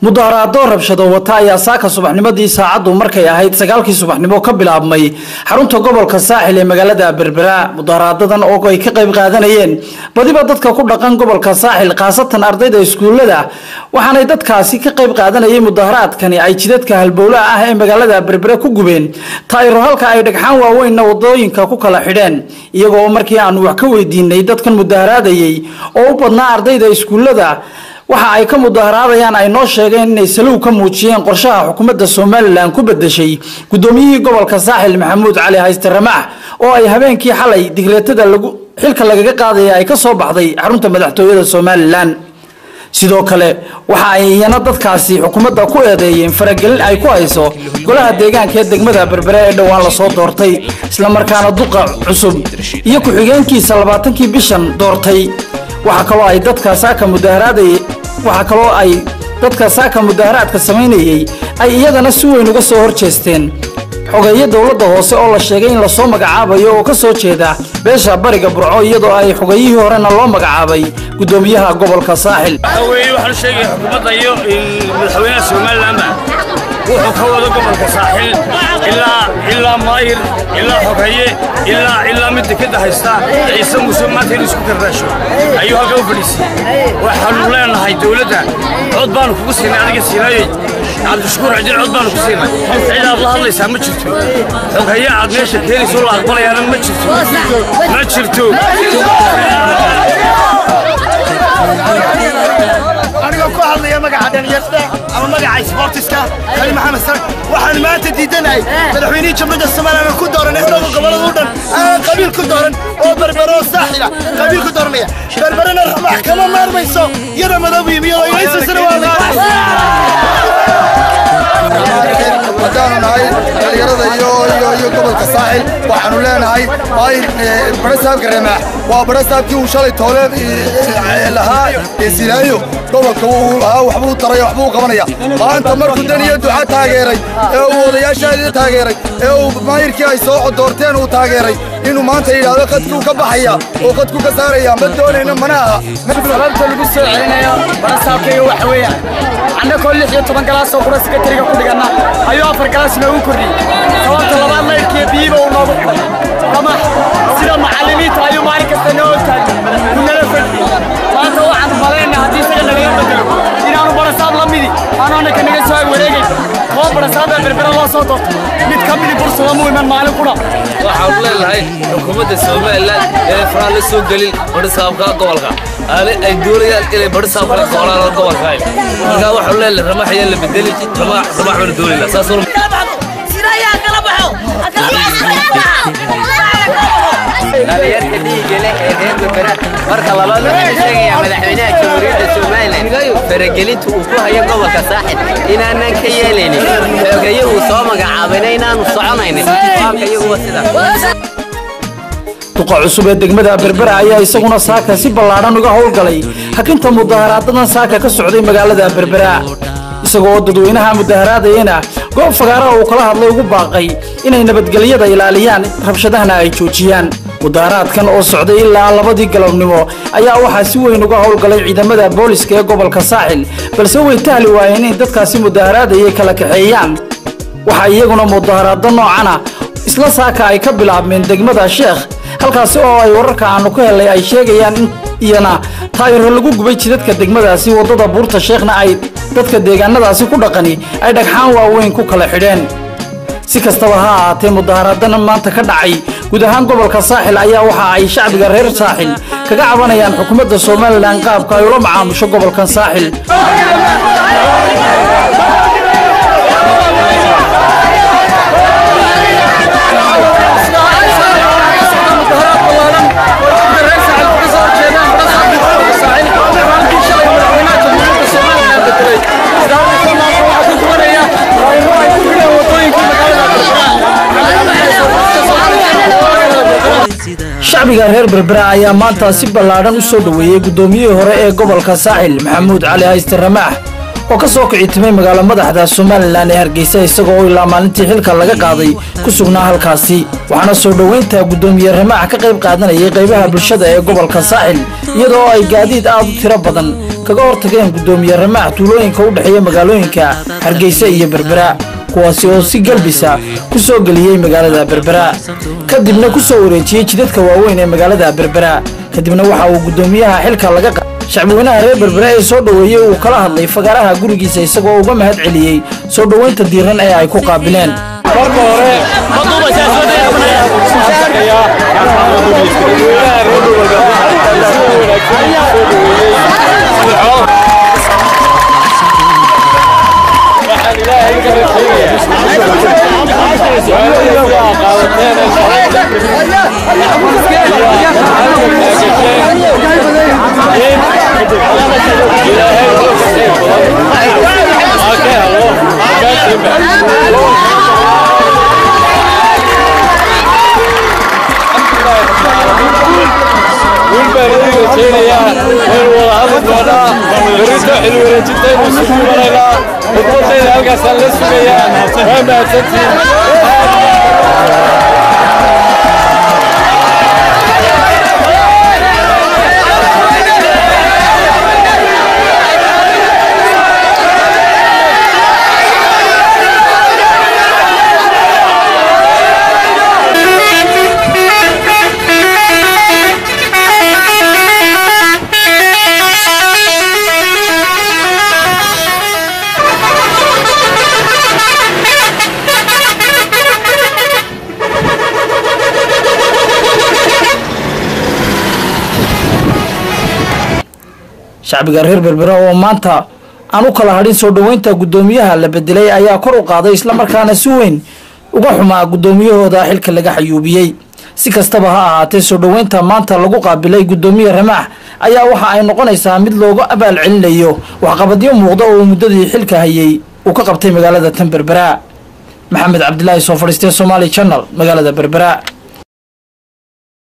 mudaharaado rabshado wata ayaa saaka subaxnimadii saacadu markay ahayd 9kii subaxnimo ka bilaabmay xarunta gobolka Saaxil ee magaalada Berbera. Mudaharaadadan oo ay ka qayb qaadanayeen badiba dadka ku dhaqan gobolka Saaxil qaasatan ardayda iskuulada waxaanay dadkaasi ka qayb qaadanayeen mudaharaadkani ay jidadka halbowlaha ah ee magaalada Berbera ku gubeen taayiro halka ay dhagxaan waaweyn wadooyinka ku kala xidheen iyagoo markii aan wax ka weydiinay dadkan mudaharaadayay oo u badnaa ardayda iskuulada waxa ay ka mudaharaadayaan ay noo sheegeen inay salow ka muujiyeen qorshaha xukuumadda Soomaaliland ku bedeshay gudoomiyihii gobolka Saaxil Maxamuud Cali Hayste Ramaax oo ay habeenkii xalay digreetada xilka lagaga qaaday ay ka soo baxday xarunta madaxtooyada Soomaaliland. sidoo kale waxa ay yana dadkaasi xukuumadda ku eedeeyeen faragelin ay ku hayso golaha deegaanka ee degmada Berbera ee dhawaan la soo doortay isla markaana duqa cusub iyo ku xigeenkiisa 20kii bishan doortay. waxa kale oo ay dadka saaka mudaharaadka sameynayay ay iyadana si weyn uga soo horjeesteen xogeeye dawladda hoose oo la sheegay in la soo magacaabayo oo ka soo jeeda beesha bariga Burco iyadoo ay xogeyihii horena loo magacaabay gudoomiyaha gobolka Saaxil. waxaan sheegay xukuumadda iyo madaxweynaha Soomaaliland wuxuu ka wada gobolka Saaxil ilaa maayir ilaa xogeye ilaa mid ka haysta ciise muuse maanta isku karasho ayuu halka u fadhiisay. waxaan leenahay dawladda cod baan kugu siinay adiga siinay cabdishakuur cidil cod baan ku siinay cid aad la hadlaysaa ma jirto xogeye aad meesha keenayso la aqbalayaana ma jirto أنا أقول هذا يا مجا عدن يسبح أما مجا عايز بارتيسكا خلي محمد سر وحن ما تديدنا مدحويني جمرد السماء أنا كدورن إحنا قبل الوطن أنا قبيل كدورن أو بربرة الساحلة قبيل كدورنية بربرنا المحكمة ما رميسو يرى مذوبي بيو يعيش سنوات ودانا هاي اليرد يو قبل كساحل وحنو لنا هاي برساب كرماح وبرساب كي وشالي تولد لها سينايو قبل كوه وحبو ترى وحبو قبنيا ما أنت مركو الدنيا دعاء تاجري وضياء شادي تاجري وما يركي يسوع دورتين وتاجري إنه ما أنت إلى قد كوك بحيا وقد كوك ساريا بدون إنه مناها نبي الغلط اللي بيصير علينا يا برساب كي وحويا عندنا كل شيء طبعا كلاس وكل سكتري كل جنا أيوة أفر كلاس نوكري سواء طلبنا الله يكيب بيبه ونابط رمح سيدا معلمي تايو مالك السنوات كنا نفرد ما سوى عن مالنا هذه سنة لين بدرو إن أنا برساب لميدي أنا كنا نسوي ورقي ما برساب بربر الله صوته متكمل فرصة مو من مالك كنا وحول الله حكومة السوماليلاند فرال السوق قليل برساب كا قولها أنا الدولة اللي برساب كا قولها قولها أنا وحول الله رمح يلا بدلي رمح من الدولة ساسور dhalinyarka dhiigga leh ee reer Berbera marka labaad waxay sheegayaan madaxweynaha jamhuuriyadda Soomaaliland faragelinta uu ku hayo gobolka Saaxil inaanan ka yeelaynin xogeeye uu soo magacaabay inaanu soconaynin waxa iyagu sida duqa cusub ee degmada Berbera ayaa isaguna saaka si ballaaran uga howlgalay hakinta mudaharaadadan saaka ka socday magaalada Berbera isagoo dadweynaha mudaharaadayna goob fagaara oo kala hadlay ugu baaqay inay nabadgelyada ilaaliyaan rabshadahana ay joojiyaan. mudaharaadkan oo socday ilaa 2 galabnimo ayaa waxa si weyn uga howlgalay ciidamada booliska ee gobolka Saaxil balse way tahli waayeen in dadkaasi mudaharaadayay kala kaxeeyaan. waxa iyaguna mudaharaado noocana isla saaka ay ka bilaabmeen degmada Sheekh halkaas oo ay wararka aanu ka helay ay sheegayaan in iyana taayiro lagu gubay jidadka degmadaasi wadada buurta Sheekhna ay dadka deegaanadaasi ku dhaqani ay dhagxaan waaweyn ku kala xidheen. si kastaba ha ahaatee mudaharaadana maanta ka dhacay guud ahaan gobolka Saaxil ayaa waxa ay shacbiga reer Saaxil kaga cabanayaan xukuumadda Soomaaliland qaabka ay ula macaamusho gobolkan Saaxil. shacbiga reer Berbera ayaa maanta si ballaaran u soo dhaweeyay gudoomiyihii hore ee gobolka Saaxil Maxamuud Cali Hayste Ramaax oo ka soo kici timay magaalo madaxda Soomaaliland ee Hargeysa isagoo ilaa maalintii xilka laga qaaday ku sugnaa halkaasi waxaana soo dhaweynta gudoomiye Ramaax ka qayb qaadanayay qaybaha bulshada ee gobolka Saaxil iyadoo ay gaadiid aad u tiro badan kaga hortageen gudoomiye Ramaax tuulooyinka u dhaxeeya magaalooyinka Hargeysa iyo Berbera kuwaasi oo si galbisa ku soo galiyay magaalada Berbera kadibna ku soo wareejiyay jidadka waaweyn ee magaalada Berbera kadibna waxa uu gudoomiyaha xilka laga shacbweynaha reer Berbera ee soo dhaweeyay uu kala hadlay fagaaraha gurigiisa isagoo uga mahad celiyay soo dhaweynta diiran ee ay ku qaabileen marka hore shacbiga reer Berbera oo maanta aan u kala hadhin soo dhaweynta gudoomiyaha la bedelay ayaa kor u qaaday isla markaana si weyn uga xumaa gudoomiyahooda xilka laga xayuubiyay si kastaba ha ahaatee soo dhaweynta maanta lagu qaabilay gudoomiye Ramaax ayaa waxa ay noqonaysaa mid looga abaal celinayo waxqabadyo muuqda oo muddadii xilka hayay uu ka qabtay magaalada Berbera maxamed cabdilaahi soo fadhiistay Somali Channel magaalada Berbera